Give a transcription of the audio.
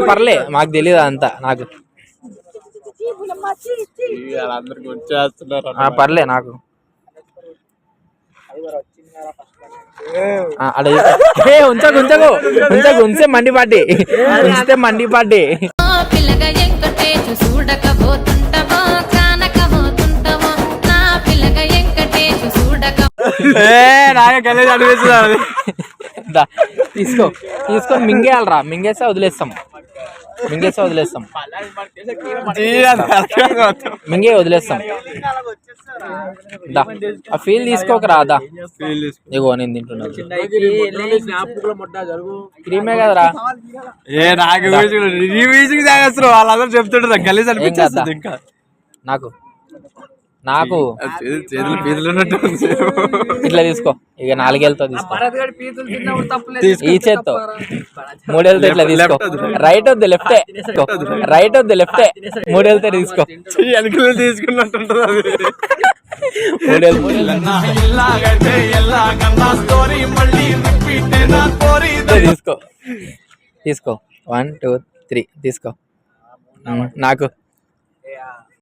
పర్లే మాకు తెలియదు అంతా నాకు పర్లే నాకు ఉంచకు ఉంచకు ఉంచకు ఉంచే మండిపాటి ఉంచితే మండిపాటి తీసుకో తీసుకొని మింగేయాలరా మింగేస్తే వదిలేస్తాం మింగే వదిలేస్తాం ఆ ఫీల్ తీసుకోకరా అదా ఇగో నేను తింటున్నా క్రీమే కదరా వాళ్ళందరూ చెప్తుంటారు గలీజ్ అనిపించేస్తుంది ఇంకా నాకు నాకు ఇట్లా తీసుకో ఇక 4 ఏళ్ళతో తీసుకో ఈ చేత్తో 3 ఏళ్ళతో ఇట్లా తీసుకో రైట్ వద్దు లెఫ్టే 3 ఏళ్ళతో తీసుకో తీసుకున్నట్టుంటది తీసుకో 1 2 3 తీసుకో నాకు